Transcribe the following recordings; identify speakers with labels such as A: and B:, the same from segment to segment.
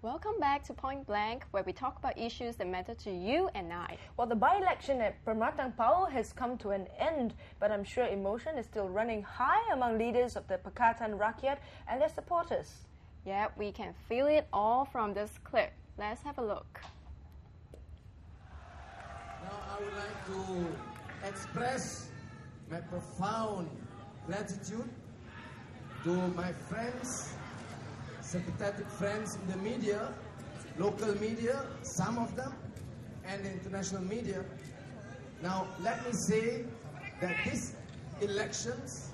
A: Welcome back to Point Blank, where we talk about issues that matter to you and I.
B: Well, the by-election at Permatang Poh has come to an end, but I'm sure emotion is still running high among leaders of the Pakatan Rakyat and their supporters.
A: Yeah, we can feel it all from this clip. Let's have a look.
C: Now I would like to express my profound gratitude to my friends, sympathetic friends in the media, local media, some of them, and international media. Now, let me say that these elections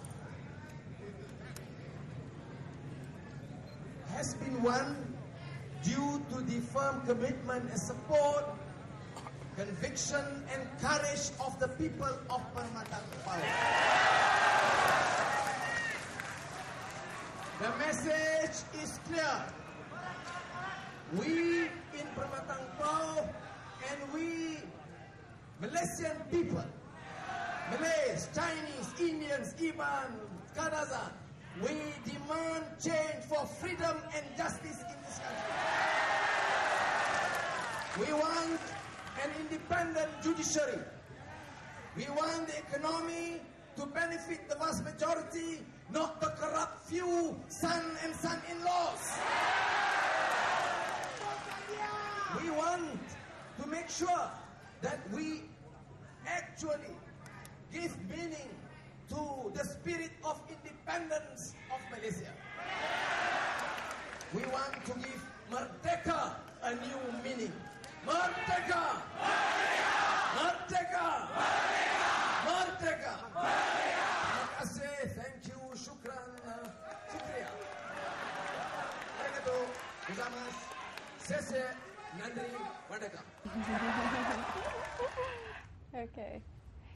C: has been won due to the firm commitment and support, conviction and courage of the people of Permatang Poh. The message is clear. We in Permatang Poh and we Malaysian people, Malays, Chinese, Indians, E-von, Kadaza, we demand change for freedom and justice in this country. We want an independent judiciary. We want the economy to benefit the vast majority, not the corrupt few son and son-in-laws. We want to make sure that we actually give meaning to the spirit of independence of Malaysia. We want to give Merdeka a new meaning. Merdeka! Merdeka! Merdeka! Terima kasih, thank you, syukran, syukriya. Arigatou gozaimasu. Sese, nandri, merdeka.
A: Okay.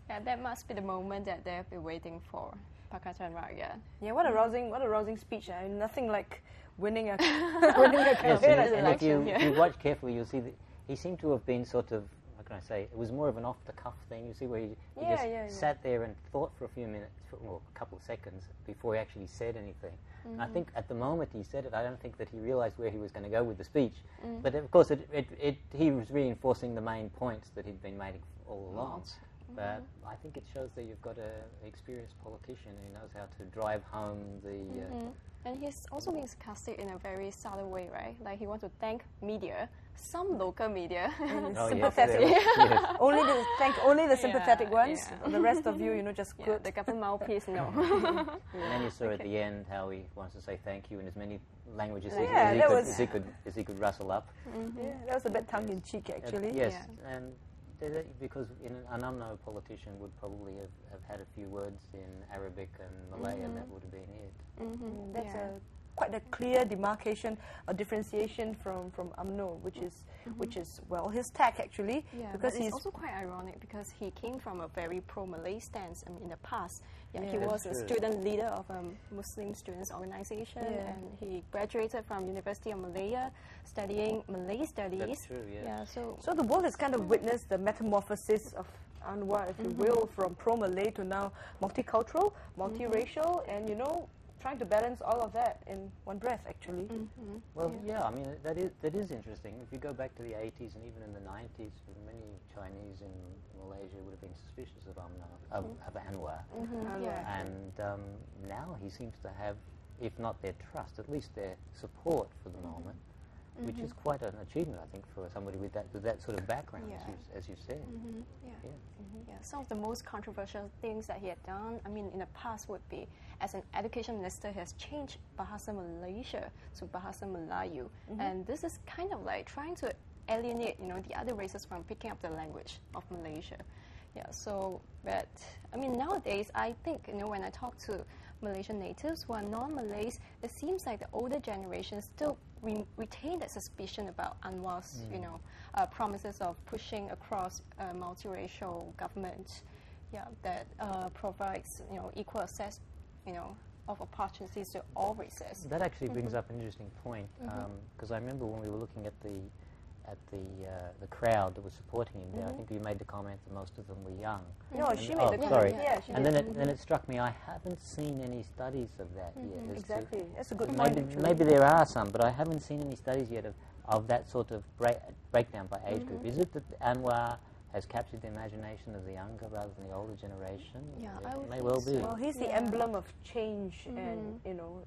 A: Yeah, that must be the moment that they've been waiting for, Pakatan Rakyat.
B: Yeah, what a rousing speech. Nothing like winning a campaign.
D: Yes, and if you watch carefully, you'll see that he seemed to have been sort of, how can I say, it was more of an off-the-cuff thing. You see where he just sat there and thought for a few minutes, well, a couple of seconds, before he actually said anything. Mm-hmm. And I think at the moment he said it, I don't think that he realised where he was going to go with the speech. Mm. But of course, he was reinforcing the main points that he'd been making all along. But I think it shows that you've got an experienced politician who knows how to drive home the...
A: And he's also being sarcastic in a very subtle way, right? Like he wants to thank media, some local media,
B: sympathetic.
D: Yes.
B: Only the sympathetic ones. Yeah. The rest of you, just good.
A: The government mouthpiece, no.
D: And then you saw at the end how he wants to say thank you in as many languages as he could rustle up.
B: Yeah, that was a bit tongue-in-cheek, actually.
D: Yes, and because an unknown politician would probably have had a few words in Arabic and Malay, and that would have been it.
B: That's quite a clear demarcation or differentiation from UMNO, which is well his tack actually.
A: Yeah, because it's also quite ironic because he came from a very pro-Malay stance. I mean, in the past, he was a student leader of a Muslim students organization, and he graduated from University of Malaya, studying Malay studies.
D: That's true. Yeah.
B: So the world has kind of witnessed the metamorphosis of Anwar, if you will, from pro-Malay to now multicultural, multiracial, and trying to balance all of that in one breath, actually.
D: Well, I mean, that is interesting. If you go back to the 80s and even in the 90s, many Chinese in Malaysia would have been suspicious of Anwar. And now he seems to have, if not their trust, at least their support for the moment, which is quite an achievement, I think, for somebody with that sort of background, as you said.
A: Some of the most controversial things that he had done, I mean, in the past would be, as an education minister, he has changed Bahasa Malaysia to Bahasa Melayu. And this is kind of like trying to alienate, the other races from picking up the language of Malaysia. But, I mean, nowadays, I think, when I talk to Malaysian natives who are non-Malays, it seems like the older generation still retain that suspicion about Anwar's, promises of pushing across a multiracial government, that provides, equal access, of opportunities to all races.
D: That actually brings up an interesting point, because I remember when we were looking at the crowd that was supporting him there. I think you made the comment that most of them were young.
B: No, she made the comment.
D: Sorry.
B: Yeah, she
D: and
B: did.
D: then it struck me, I haven't seen any studies of that yet.
B: Exactly. That's a good point.
D: Maybe there are some, but I haven't seen any studies yet of that sort of breakdown by age group. Is it that Anwar has captured the imagination of the younger rather than the older generation?
A: Yeah,
D: it may well be.
B: Well, he's the emblem of change and, you know,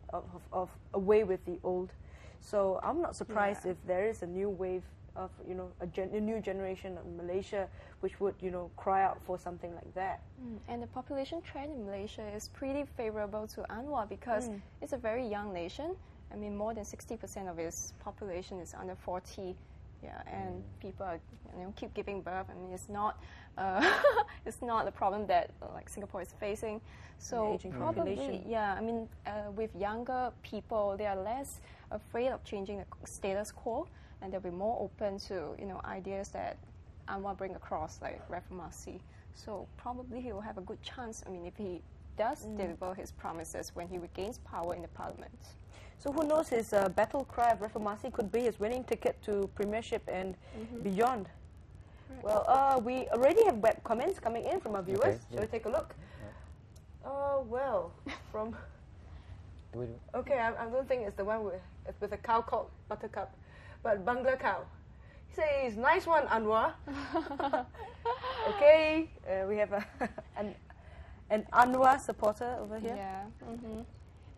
B: of away with the old. So I'm not surprised if there is a new wave of, you know, a new generation of Malaysia which would, you know, cry out for something like that.
A: And the population trend in Malaysia is pretty favorable to Anwar because it's a very young nation. I mean, more than 60% of its population is under 40. Yeah, and people are, you know, keep giving birth. I mean, it's not a problem that like Singapore is facing. So probably, yeah. I mean, with younger people, they are less afraid of changing the status quo, and they'll be more open to, you know, ideas that Anwar bring across, like reformasi. So probably he will have a good chance. I mean, if he does deliver his promises when he regains power in the parliament.
B: So who knows, his battle cry of reformasi could be his winning ticket to premiership and beyond. Right. Well, we already have web comments coming in from our viewers.
D: Okay,
B: Shall we take a look? Well, from... Okay, I don't think it's the one with a cow called Buttercup, but Bangla cow. He says, nice one, Anwar. Okay, we have an Anwar supporter over here.
A: Yeah.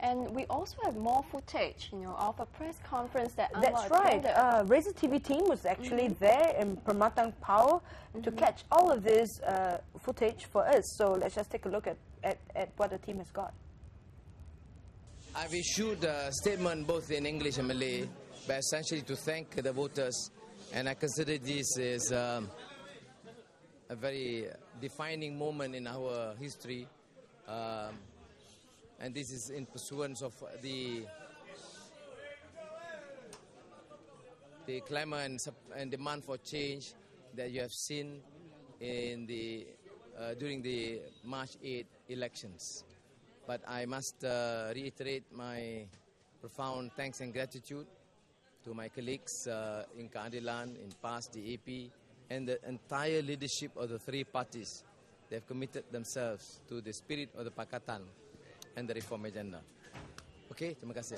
A: And we also have more footage, you know, of a press conference that Anwar
B: That's right. Razor TV team was actually there in Permatang Power to catch all of this footage for us. So let's just take a look at what the team has got.
C: I've issued a statement both in English and Malay, but essentially to thank the voters, and I consider this as a very defining moment in our history. And this is in pursuance of the clamor and demand for change that you have seen in during the March 8 elections. But I must reiterate my profound thanks and gratitude to my colleagues in Keadilan, in PAS, the AP, and the entire leadership of the three parties. They have committed themselves to the spirit of the Pakatan and the reform agenda. Okay, terima kasih.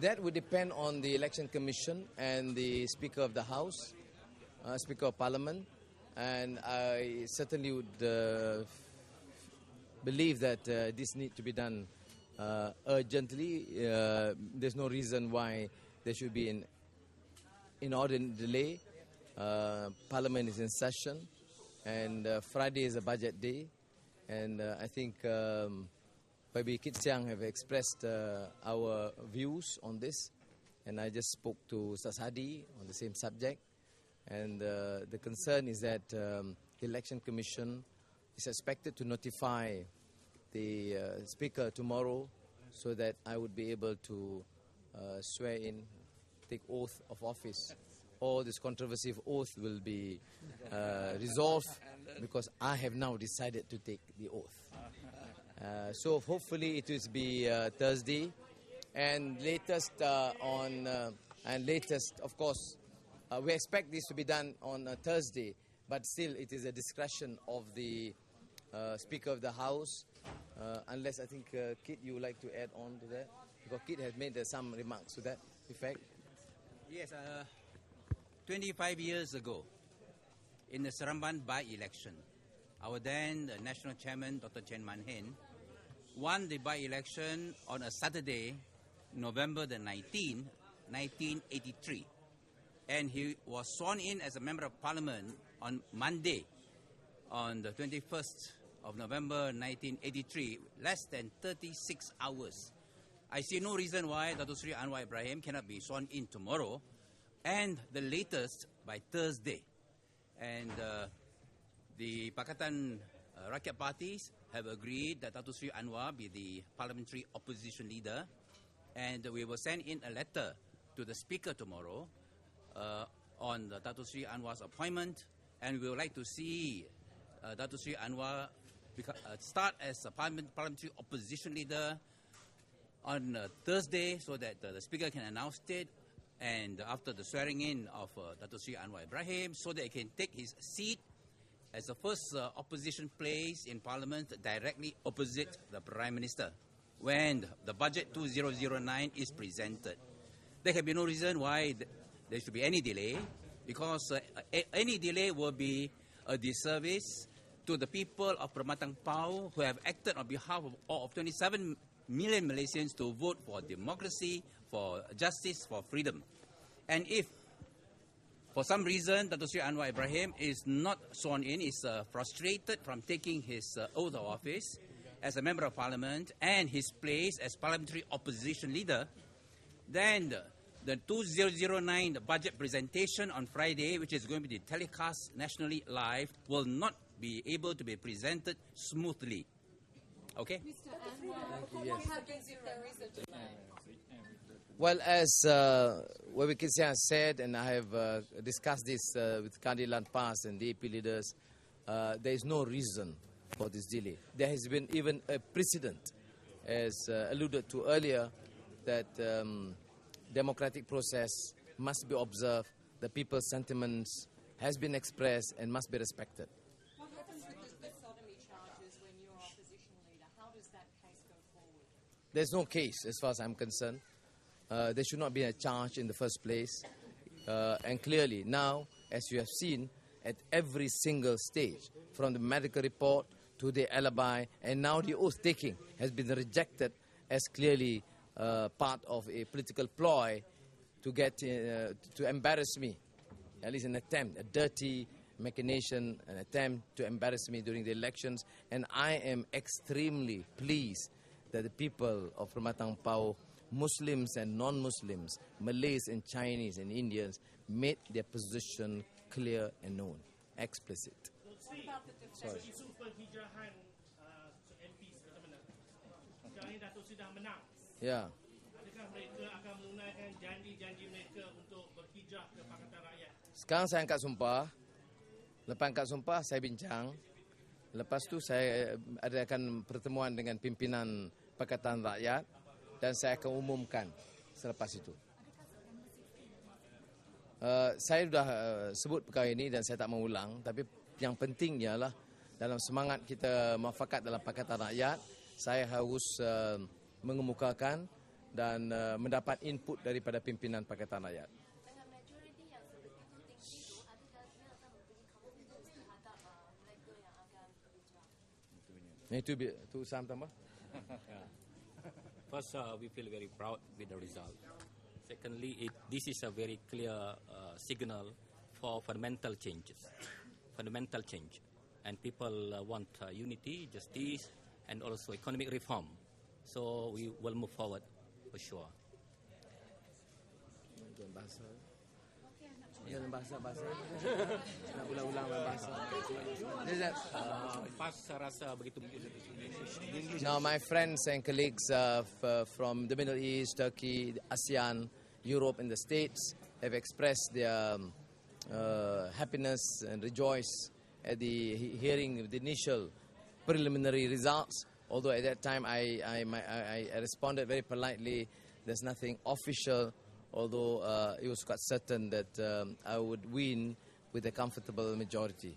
C: That would depend on the Election Commission and the Speaker of the House, Speaker of Parliament, and I certainly would believe that this needs to be done urgently. There's no reason why there should be an inordinate delay. Parliament is in session, and Friday is a budget day, and I think Babi Kit Siang have expressed our views on this, and I just spoke to Ustaz Hadi on the same subject, and the concern is that the Election Commission is expected to notify the Speaker tomorrow so that I would be able to swear in, take oath of office. All this controversy of oath will be resolved because I have now decided to take the oath. So hopefully it will be Thursday, and latest of course, we expect this to be done on Thursday, but still it is a discretion of the Speaker of the House, unless I think Kit, you would like to add on to that, because Kit has made some remarks to that effect.
E: Yes. 25 years ago, in the Seremban by-election, our then National Chairman, Dr. Chen Man-hen, won the by-election on a Saturday, November the 19th, 1983. And he was sworn in as a Member of Parliament on Monday, on the 21st of November 1983, less than 36 hours. I see no reason why Dato' Sri Anwar Ibrahim cannot be sworn in tomorrow, and the latest by Thursday. And the Pakatan Rakyat parties have agreed that Dato' Sri Anwar be the parliamentary opposition leader, and we will send in a letter to the Speaker tomorrow on the Dato' Sri Anwar's appointment, and we would like to see Dato' Sri Anwar start as a parliamentary opposition leader on Thursday so that the Speaker can announce it, and after the swearing in of Dato' Sri Anwar Ibrahim, so that he can take his seat as the first opposition place in Parliament directly opposite the Prime Minister when the Budget 2009 is presented. There can be no reason why there should be any delay, because any delay will be a disservice to the people of Permatang Poh who have acted on behalf of 27 million Malaysians to vote for democracy, for justice, for freedom. And if, for some reason, Dato' Sri Anwar Ibrahim is not sworn in, is frustrated from taking his oath of office as a Member of Parliament and his place as Parliamentary Opposition Leader, then the 2009 budget presentation on Friday, which is going to be telecast nationally live, will not be able to be presented smoothly. Okay?
C: Mr. Anwar, what happens if there is a delay? Well, as Wabi Kisia has said, and I have discussed this with Kandilan Pas and the AP leaders, there is no reason for this delay. There has been even a precedent, as alluded to earlier, that democratic process must be observed, the people's sentiments has been expressed and must be respected.
F: What happens with the sodomy charges when you're opposition leader? How does that case go forward?
C: There's no case as far as I'm concerned. There should not be a charge in the first place. And clearly now, as you have seen, at every single stage, from the medical report to the alibi, and now the oath taking has been rejected as clearly part of a political ploy to get to embarrass me, at least an attempt, a dirty machination, an attempt to embarrass me during the elections. And I am extremely pleased that the people of Permatang Poh, Muslims and non-Muslims, Malays and Chinese and Indians, made their position clear and known, explicit. Sorry. Yeah. Sekarang saya angkat sumpah. Lepas angkat sumpah, saya bincang. Lepas tu saya adakan pertemuan dengan pimpinan Pakatan Rakyat dan saya akan umumkan selepas itu. Saya sudah sebut perkara ini dan saya tak mengulang, tapi yang penting ialah dalam semangat kita muafakat dalam Pakatan Rakyat, saya harus mengemukakan dan mendapat input daripada pimpinan Pakatan Rakyat.
F: Dengan majoriti yang sebegitu tinggi itu, adakah dia akan memberi confidence terhadap mereka yang akan berjuang?
C: Itu Sam tambah.
G: First, we feel very proud with the result. Secondly, this is a very clear signal for fundamental change. And people want unity, justice, and also economic reform. So we will move forward for sure.
C: Bahasa. Nak ulang-ulang bahasa.
G: Pas rasa begitu.
C: Now, my friends and colleagues from the Middle East, Turkey, ASEAN, Europe, and the States have expressed their happiness and rejoice at the hearing of the initial preliminary results. Although at that time I responded very politely, there's nothing official, although it was quite certain that I would win with a comfortable majority.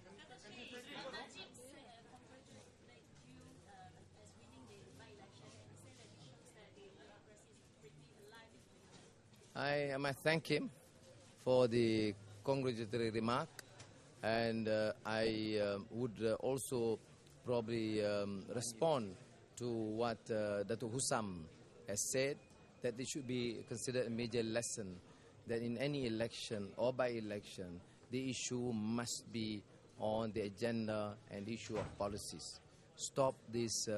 C: I thank him for the congratulatory remark, and I would also probably respond to what Dato' Husam has said, that it should be considered a major lesson that in any election or by-election, the issue must be on the agenda and issue of policies. Stop these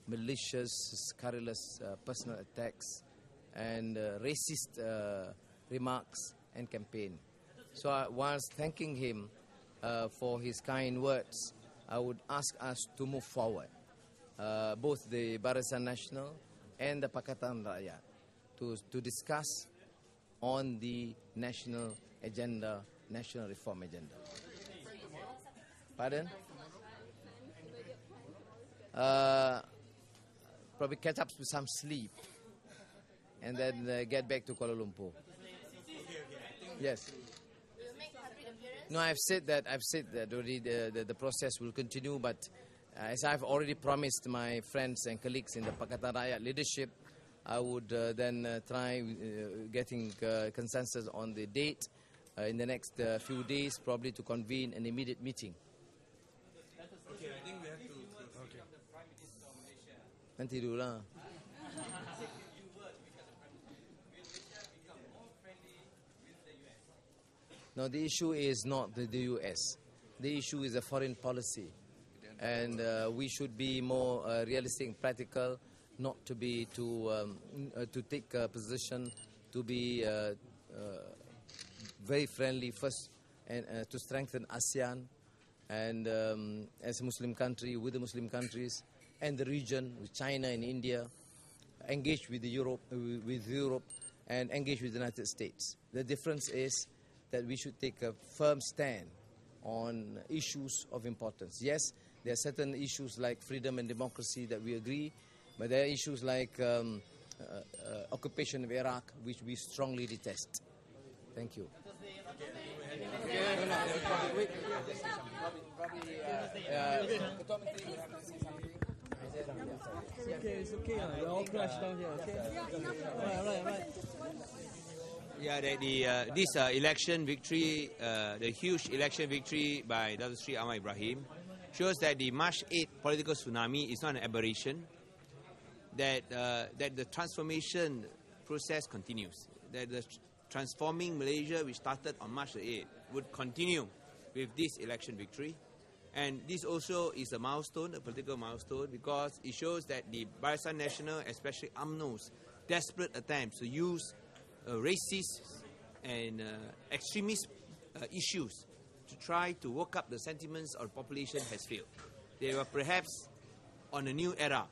C: malicious, scurrilous personal attacks and racist remarks and campaign. So whilst thanking him for his kind words, I would ask us to move forward, both the Barisan Nasional and the Pakatan Rakyat, to discuss on the national agenda, national reform agenda. Pardon? Probably catch up with some sleep. and then get back to Kuala Lumpur. Yes. No, I've said that already the process will continue, but as I've already promised my friends and colleagues in the Pakatan Rakyat leadership, I would then try getting consensus on the date in the next few days, probably to convene an immediate meeting.
H: Okay, I think we have to. Okay.
C: Nanti dulu lah. No, the issue is not the US. The issue is a foreign policy. And we should be more realistic and practical, not to be to take a position to be very friendly first, and to strengthen ASEAN and as a Muslim country with the Muslim countries and the region with China and India, engage with Europe and engage with the United States. The difference is that we should take a firm stand on issues of importance. Yes, there are certain issues like freedom and democracy that we agree, but there are issues like occupation of Iraq, which we strongly detest. Thank you.
H: It's okay. We're all crushed down here, okay? Right.
E: Yeah, that this election victory, the huge election victory by Dr. Sri Anwar Ibrahim, shows that the March 8 political tsunami is not an aberration, that the transformation process continues, that the transforming Malaysia, which started on March 8, would continue with this election victory. And this also is a milestone, a political milestone, because it shows that the Barisan Nasional, especially UMNO's desperate attempts to use racist and extremist issues to try to work up the sentiments of the population has failed. They were perhaps on a new era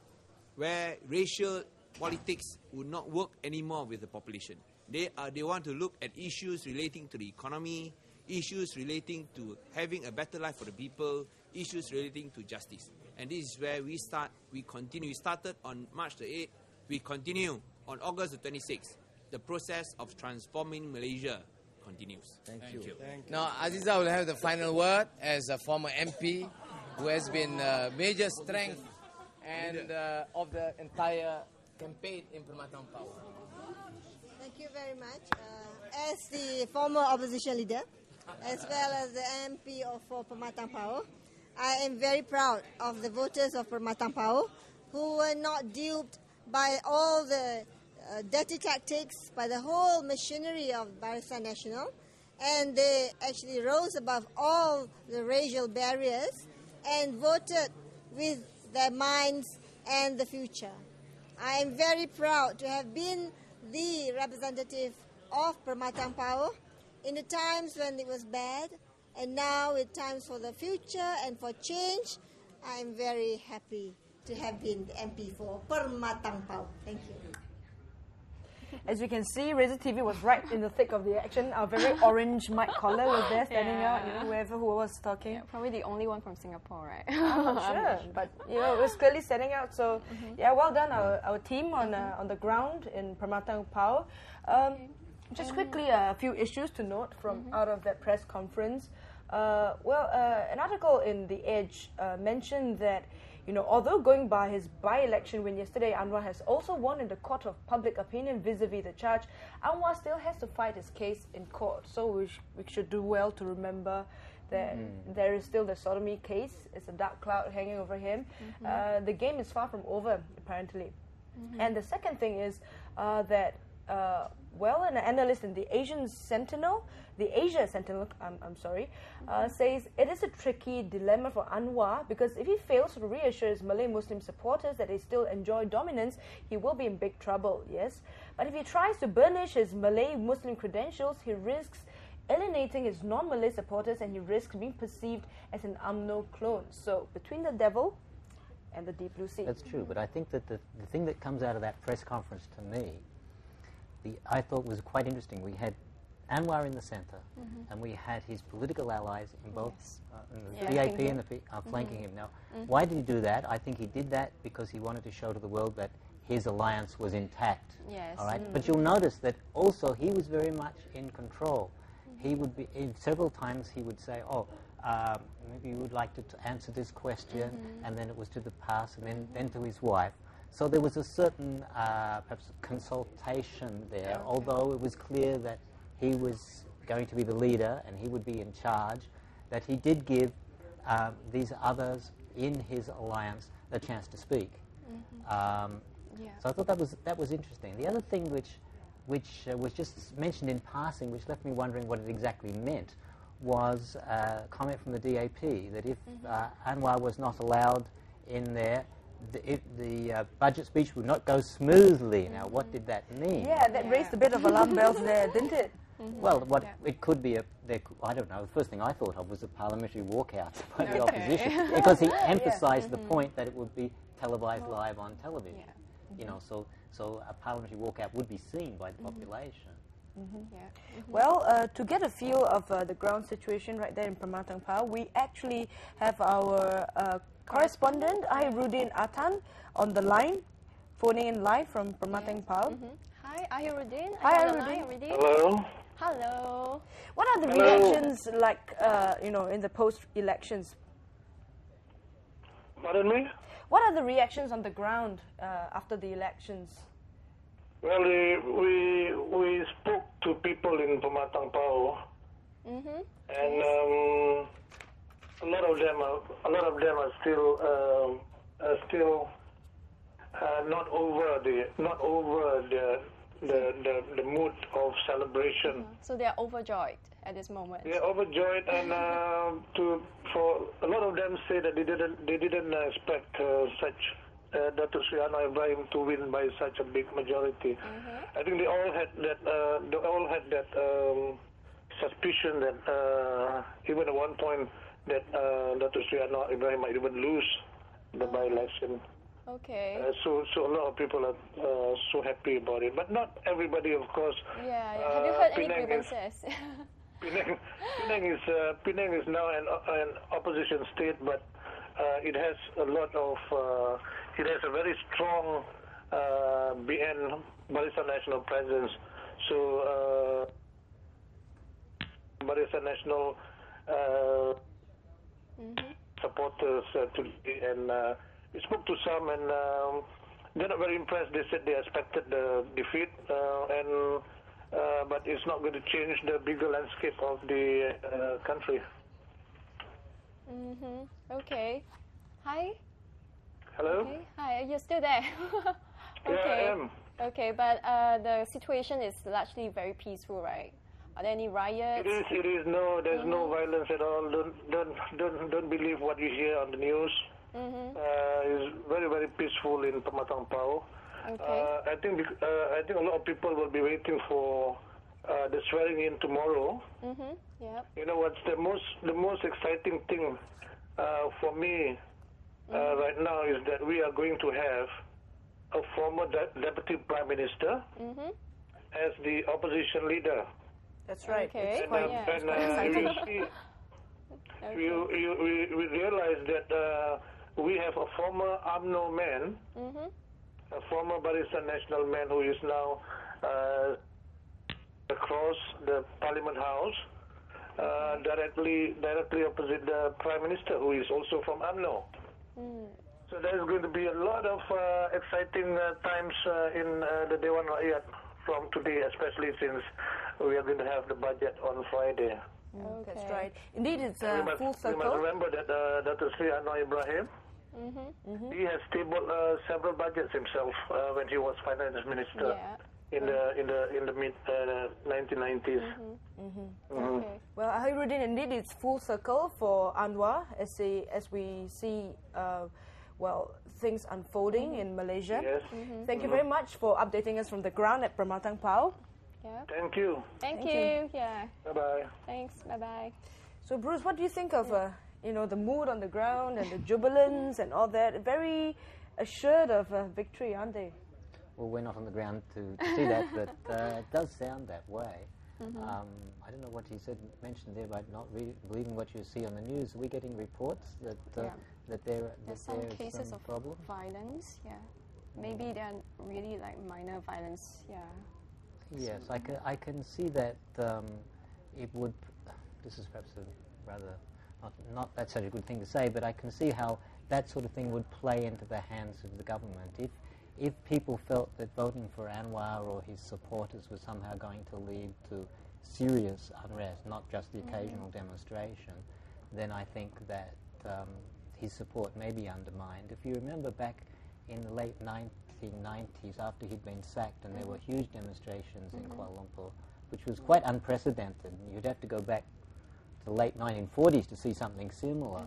E: where racial politics would not work anymore with the population. They want to look at issues relating to the economy, issues relating to having a better life for the people, issues relating to justice. And this is where we continue. We started on March the 8th. We continue on August the 26th. The process of transforming Malaysia continues.
C: Thank you. Now, Aziza will have the final word as a former MP who has been major strength and of the entire campaign in Permatang Power.
I: Thank you very much. As the former opposition leader, as well as the MP for Permatang Power, I am very proud of the voters of Permatang Power who were not duped by all the dirty tactics, by the whole machinery of Barisan Nasional, and they actually rose above all the racial barriers and voted with their minds and the future. I am very proud to have been the representative of Permatang Power in the times when it was bad, and now with times for the future and for change. I am very happy to have been the MP for Permatang Power. Thank you.
B: As you can see, Razor TV was right in the thick of the action. Our very orange mic collar was there standing out, whoever who was talking.
A: Yeah, probably the only one from Singapore, right?
B: I'm not sure, but it was clearly standing out. So, well done, our team on the ground in Permatang Power. Just quickly, a few issues to note from out of that press conference. An article in The Edge mentioned that, although going by his by-election win yesterday, Anwar has also won in the court of public opinion vis-a-vis the charge. Anwar still has to fight his case in court. So we should do well to remember that there is still the sodomy case. It's a dark cloud hanging over him. The game is far from over, apparently. And the second thing is that an analyst in the Asia Sentinel, says it is a tricky dilemma for Anwar, because if he fails to reassure his Malay Muslim supporters that they still enjoy dominance, he will be in big trouble, yes. But if he tries to burnish his Malay Muslim credentials, he risks alienating his non-Malay supporters, and he risks being perceived as an UMNO clone. So, between the devil and the deep blue sea.
D: That's true, but I think that the thing that comes out of that press conference to me, I thought was quite interesting. We had Anwar in the centre, and we had his political allies in both the PAP and the flanking him. Now, why did he do that? I think he did that because he wanted to show to the world that his alliance was intact.
A: Yes.
D: All right. But you'll notice that also he was very much in control. He would be several times he would say, "Oh, maybe you would like to answer this question," and then it was to the past, and then to his wife. So there was a certain perhaps consultation there, although it was clear that he was going to be the leader and he would be in charge, that he did give these others in his alliance a chance to speak. So I thought that was interesting. The other thing which was just mentioned in passing, which left me wondering what it exactly meant, was a comment from the DAP that if Anwar was not allowed in there, the budget speech would not go smoothly. Now, what did that mean?
B: Yeah, that raised a bit of alarm bells there, didn't it?
D: Well, it could be I don't know. The first thing I thought of was a parliamentary walkout by the opposition, because he emphasised the point that it would be televised live on television. You know, so a parliamentary walkout would be seen by the population.
B: Well, to get a feel of the ground situation right there in Pematang Poh, we actually have our correspondent, Ahiruddin Atan, on the line, phoning in live from Pematang Poh.
A: Hi, Ahiruddin.
B: Hi, Ahiruddin.
J: Hello.
A: Hello.
B: What are the reactions like, in the post-elections?
J: Pardon me?
B: What are the reactions on the ground after the elections?
J: Well, we spoke to people in Pematang Poh, and a lot of them are still not over the mood of celebration.
A: So they are overjoyed at this moment.
J: They are overjoyed, and for a lot of them say that they didn't expect such Dr. Sri Anwar Ibrahim to win by such a big majority. I think they all had that suspicion that even at one point that Dr. Sri Anwar Ibrahim might even lose the by-election.
A: Okay.
J: So a lot of people are so happy about it, but not everybody, of course.
A: Yeah. Have you heard any grievances?
J: Penang is now an opposition state, but it has a lot of it has a very strong BN Barisan Nasional presence. So Barisan Nasional supporters today, and we spoke to some, and they're not very impressed. They said they expected the defeat, but it's not going to change the bigger landscape of the country.
A: Okay. Hi.
J: Hello?
A: Okay. Hi, you're still there? Okay.
J: Yeah, I am.
A: Okay, but the situation is largely very peaceful, right? Are there any riots?
J: It is. No, there's no violence at all. Don't believe what you hear on the news. It's very, very peaceful in Pematang Poh.
A: Okay.
J: I think a lot of people will be waiting for the swearing in tomorrow.
A: Yeah.
J: You know what's the most exciting thing for me right now is that we are going to have a former deputy prime minister as the opposition leader.
B: That's right.
A: Okay.
J: You see, we realize that we have a former UMNO man, a former Barisan Nasional man who is now across the Parliament House, directly opposite the Prime Minister, who is also from UMNO. So there's going to be a lot of exciting times in the Dewan Rakyat from today, especially since we are going to have the budget on Friday.
B: That's right. Indeed, it's full circle.
J: We must remember that Dr. Sri Anwar Ibrahim, he has tabled several budgets himself when he was finance minister in the mid 1990s.
A: Okay.
B: Well, Ahiruddin, indeed, it's full circle for Anwar as we see things unfolding in Malaysia.
J: Yes.
B: Thank you very much for updating us from the ground at Pematang Poh.
A: Yeah.
J: Thank you.
A: Thank you. Yeah.
J: Bye-bye.
A: Thanks. Bye-bye.
B: So, Bruce, what do you think of the mood on the ground and the jubilance and all that? Very assured of victory, aren't they?
D: Well, we're not on the ground to see that, but it does sound that way. I don't know what you mentioned there about not really believing what you see on the news. Are we getting reports that there's
A: some cases
D: some
A: of
D: problem?
A: violence? Yeah. maybe they're really like minor violence. Yeah.
D: Yes, I can see that it would. This is perhaps a rather not that's such a good thing to say, but I can see how that sort of thing would play into the hands of the government. If people felt that voting for Anwar or his supporters was somehow going to lead to serious unrest, not just the occasional demonstration, then I think that his support may be undermined. If you remember back in the late 1990s, after he'd been sacked, and there were huge demonstrations in Kuala Lumpur, which was quite unprecedented. You'd have to go back to the late 1940s to see something similar.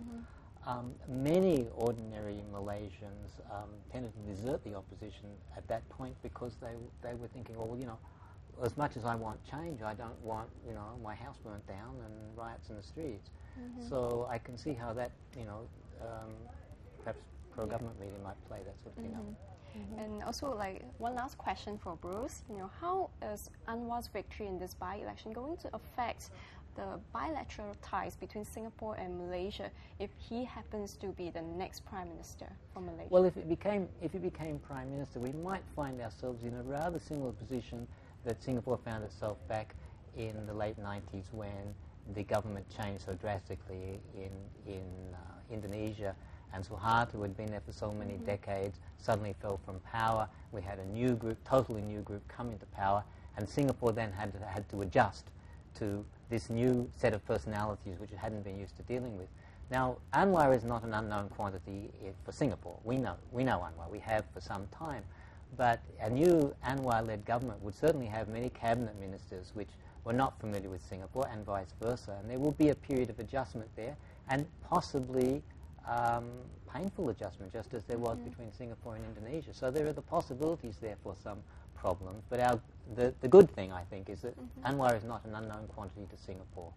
D: Many ordinary Malaysians tended to desert the opposition at that point because they were thinking, well, you know, as much as I want change, I don't want, you know, my house burnt down and riots in the streets. So I can see how that, you know, perhaps pro-government media might play that sort of thing up.
A: And also, like, one last question for Bruce. You know, how is Anwar's victory in this by-election going to affect the bilateral ties between Singapore and Malaysia if he happens to be the next Prime Minister for Malaysia?
D: Well, if he became Prime Minister, we might find ourselves in a rather similar position that Singapore found itself back in the late 90s when the government changed so drastically in Indonesia, and Suharto, who had been there for so many decades, suddenly fell from power. We had a new group, totally new group, come into power, and Singapore then had to adjust to this new set of personalities which it hadn't been used to dealing with. Now, Anwar is not an unknown quantity for Singapore. We know Anwar. We have for some time. But a new Anwar-led government would certainly have many cabinet ministers which were not familiar with Singapore, and vice versa. And there will be a period of adjustment there, and possibly painful adjustment, just as there was between Singapore and Indonesia. So there are the possibilities there for some problems. But the good thing, I think, is that Anwar is not an unknown quantity to Singapore.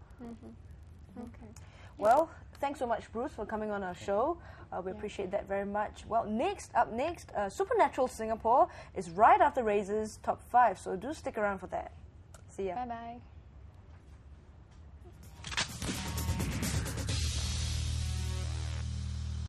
A: Okay.
B: Well, thanks so much, Bruce, for coming on our show. We appreciate that very much. Well, up next, Supernatural Singapore is right after Razor's Top 5, so do stick around for that. See ya.
A: Bye-bye.